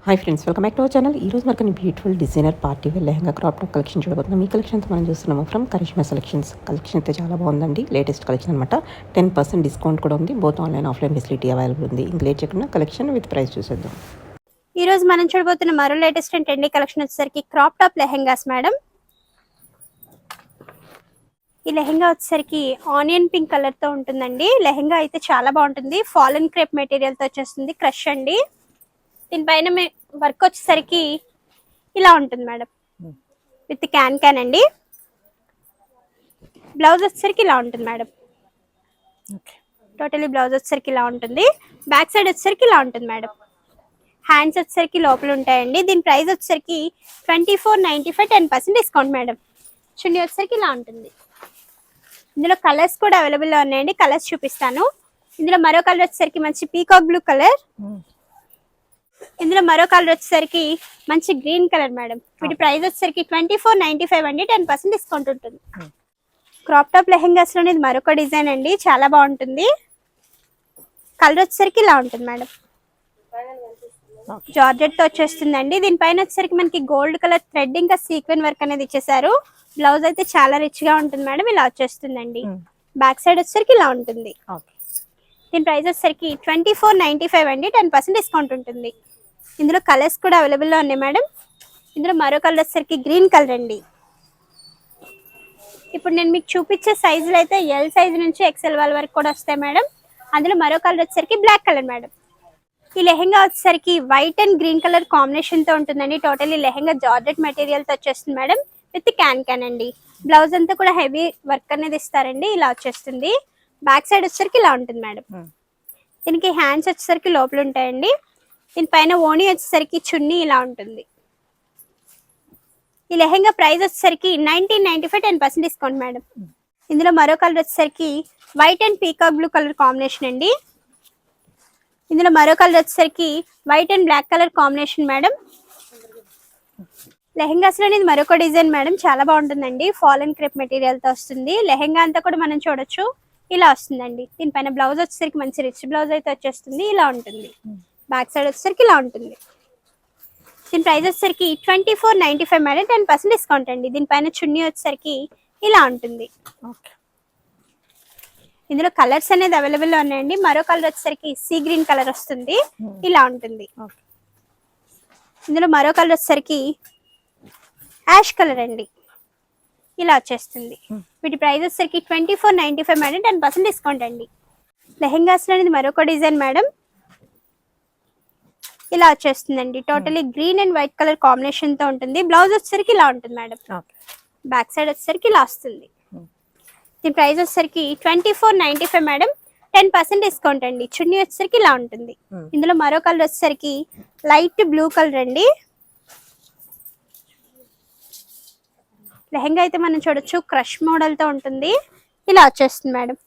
Hi friends, welcome back to our channel. ఈరోజు మనకు beautiful designer party wear lehenga crop top collection చూడబోతున్నాం. ఈ collection అంతా మనం చూస్తున్నాము ఫ్రమ్ కరిష్మా సెలెక్షన్స్. కలెక్షన్ అయితే చాలా బాగుందండి. లేటెస్ట్ కలెక్షన్ అనమాట. 10% డిస్కౌంట్ కూడా ఉంది. Both online offline facility available ఉంది. ఇంక లేట్ చేయకుండా కలెక్షన్ విత్ ప్రైస్ చూసేద్దాం. ఈ రోజు మనం చూడబోతున్న మరో లేటెస్ట్ అండ్ ట్రెండీ కలెక్షన్ వచ్చేసరికి క్రాప్ టాప్ లెహెంగాస్ మేడం. ఈ లెహెంగా వచ్చేసరికి ఆనియన్ పింక్ కలర్ తో ఉంటుందండి. లెహెంగా అయితే చాలా బాగుంటుంది. ఫాలన్ క్రేప్ మెటీరియల్ తో వచ్చేస్తుంది. క్రష్ అండి. దీనిపైన వర్క్ వచ్చేసరికి ఇలా ఉంటుంది మేడం, విత్ క్యాన్ అండి. బ్లౌజ్ వచ్చేసరికి ఇలా ఉంటుంది మేడం. టోటలీ బ్లౌజ్ వచ్చేసరికి ఇలా ఉంటుంది. బ్యాక్ సైడ్ వచ్చేసరికి ఇలా ఉంటుంది మేడం. హ్యాండ్స్ వచ్చేసరికి లోపల ఉంటాయండి. దీని ప్రైస్ వచ్చేసరికి 2495, 10% డిస్కౌంట్ మేడం. చున్నీ వచ్చేసరికి ఇలా ఉంటుంది. ఇందులో కలర్స్ కూడా అవైలబుల్లో ఉన్నాయండి. కలర్స్ చూపిస్తాను. ఇందులో మరో కలర్ వచ్చేసరికి మంచి పీకాక్ బ్లూ కలర్. ఇందులో మరో కలర్ వచ్చేసరికి మంచి గ్రీన్ కలర్ మేడం. వీటి ప్రైస్ వచ్చేసరికి 2495 అండి. 10% డిస్కౌంట్ ఉంటుంది. క్రాప్ టాప్ లెహెంగాస్ లోనే ఇది మరొక డిజైన్ అండి. చాలా బాగుంటుంది. కలర్ వచ్చేసరికి ఇలా ఉంటుంది మేడం. జార్జెట్ తో వచ్చేస్తుందండి. దీనిపైన వచ్చేసరికి మనకి గోల్డ్ కలర్ థ్రెడ్ ఇంకా సీక్వెన్ వర్క్ అనేది ఇచ్చేసారు. బ్లౌజ్ అయితే చాలా రిచ్ గా ఉంటుంది మేడం. ఇలా వచ్చేస్తుందండి. బ్యాక్ సైడ్ వచ్చేసరికి ఇలా ఉంటుంది. దీని ప్రైస్ వచ్చేసరికి 2495 అండి. 10% డిస్కౌంట్ ఉంటుంది. ఇందులో కలర్స్ కూడా అవైలబుల్లో ఉన్నాయి మేడం. ఇందులో మరో కలర్ వచ్చేసరికి గ్రీన్ కలర్ అండి. ఇప్పుడు నేను మీకు చూపించే సైజులు అయితే ఎల్ సైజ్ నుంచి ఎక్సెల్ వాళ్ళ వరకు కూడా వస్తాయి మేడం. అందులో మరో కలర్ వచ్చేసరికి బ్లాక్ కలర్ మేడం. ఈ లెహెంగా వచ్చేసరికి white and green colour combination తో ఉంటుందండి. టోటలీ లెహెంగా జార్జెట్ మెటీరియల్ తో వచ్చేస్తుంది మేడం, విత్ క్యాన్ అండి. బ్లౌజ్ అంతా కూడా హెవీ వర్క్ అనేది ఇస్తారండి. ఇలా వచ్చేస్తుంది. బ్యాక్ సైడ్ వచ్చేసరికి ఇలా ఉంటుంది మేడం. దీనికి హ్యాండ్స్ వచ్చేసరికి లోపల ఉంటాయండి. దీనిపైన ఓణి వచ్చేసరికి చున్నీ ఇలా ఉంటుంది. ఈ లెహెంగా ప్రైస్ వచ్చేసరికి 1995, 10% డిస్కౌంట్ మేడం. ఇందులో మరో కలర్ వచ్చేసరికి white and peacock blue colour combination అండి. ఇందులో మరో కలర్ వచ్చేసరికి white and black colour combination madam. Lehengas లో ఇది మరొక డిజైన్ మేడం. చాలా బాగుంటుందండి. ఫాలన్ క్రేప్ మెటీరియల్ తో వస్తుంది. లెహెంగా అంతా కూడా మనం చూడొచ్చు. ఇలా వస్తుందండి. దీనిపైన బ్లౌజ్ వచ్చేసరికి మంచి రిచ్ బ్లౌజ్ అయితే వచ్చేస్తుంది. ఇలా ఉంటుంది. బ్యాక్ సైడ్ వచ్చేసరికి ఇలా ఉంటుంది. దీని ప్రైస్ వచ్చేసరికి 2495 మేడం. 10% డిస్కౌంట్ అండి. దీనిపైన చున్నీ వచ్చేసరికి ఇలా ఉంటుంది. ఇందులో కలర్స్ అనేది అవైలబుల్ ఉన్నాయండి. మరో కలర్ వచ్చేసరికి సీ గ్రీన్ కలర్ వస్తుంది. ఇలా ఉంటుంది. ఇందులో మరో కలర్ వచ్చేసరికి యాష్ కలర్ అండి. ఇలా వచ్చేస్తుంది. వీటి ప్రైస్ వచ్చేసరికి 2495 మేడం. 10% డిస్కౌంట్ అండి. లెహెంగాస్ అనేది మరొక డిజైన్ మేడం. ఇలా వచ్చేస్తుందండి. Totally green and white colour combination తో ఉంటుంది. బ్లౌజ్ వచ్చేసరికి ఇలా ఉంటుంది మేడం. బ్యాక్ సైడ్ వచ్చేసరికి ఇలా వస్తుంది. దీని ప్రైస్ వచ్చేసరికి 2495 మేడం. 10% డిస్కౌంట్ అండి. చున్నీ వచ్చేసరికి ఇలా ఉంటుంది. ఇందులో మరో కలర్ వచ్చేసరికి లైట్ బ్లూ కలర్ అండి. లెహెంగా అయితే మనం చూడొచ్చు. క్రష్ మోడల్ తో ఉంటుంది. ఇలా వచ్చేస్తుంది మేడం.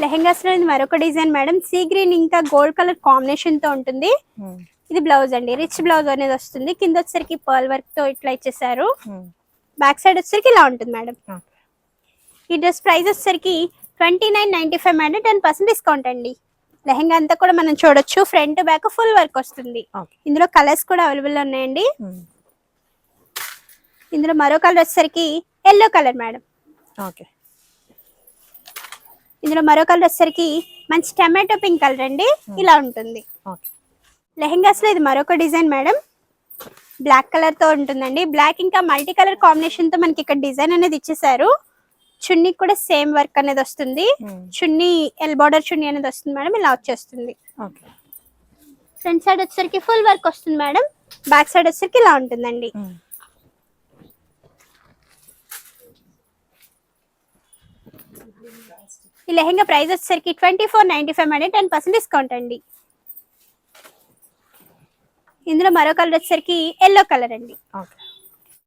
లెహెంగాస్ లో ఇది మరొక డిజైన్ మేడం. సీ గ్రీన్ ఇంకా గోల్డ్ కలర్ కాంబినేషన్ తో ఉంటుంది. ఇది బ్లౌజ్ అండి. రిచ్ బ్లౌజ్ అనేది వస్తుంది. కింద వచ్చేసరికి పర్ల్ వర్క్ తో ఇట్లా ఇచ్చేసారు. బ్యాక్ సైడ్ వచ్చేసరికి ఇలా ఉంటుంది మేడం. ఈ డ్రెస్ ప్రైస్ వచ్చేసరికి 2995 మేడం. 10% డిస్కౌంట్ అండి. లెహెంగా అంతా కూడా మనం చూడొచ్చు. ఫ్రంట్ బ్యాక్ ఫుల్ వర్క్ వస్తుంది. ఇందులో కలర్స్ కూడా అవైలబుల్ ఉన్నాయండి. ఇందులో మరో కలర్ వచ్చేసరికి ఎల్లో కలర్ మేడం. ఇందులో మరో కలర్ వచ్చేసరికి మంచి టమాటో పింక్ కలర్ అండి. ఇలా ఉంటుంది. లెహెంగాస్ లో ఇది మరొక డిజైన్ మేడం. బ్లాక్ కలర్ తో ఉంటుందండి. బ్లాక్ ఇంకా మల్టీ కలర్ కాంబినేషన్ తో మనకి ఇక్కడ డిజైన్ అనేది ఇచ్చేసారు. చున్నీ కూడా సేమ్ వర్క్ అనేది వస్తుంది. చున్నీ ఎల్ బార్డర్ చున్నీ అనేది వస్తుంది మేడం. ఇలా వచ్చేస్తుంది. ఫ్రంట్ సైడ్ వచ్చేసరికి ఫుల్ వర్క్ వస్తుంది మేడం. బ్యాక్ సైడ్ వచ్చేసరికి ఇలా ఉంటుందండి. ఈ లెహెంగా ప్రైస్ వచ్చేసరికి 2495 మేడం. 10% డిస్కౌంట్ అండి. ఇందులో మరో కలర్ వచ్చేసరికి ఎల్లో కలర్ అండి.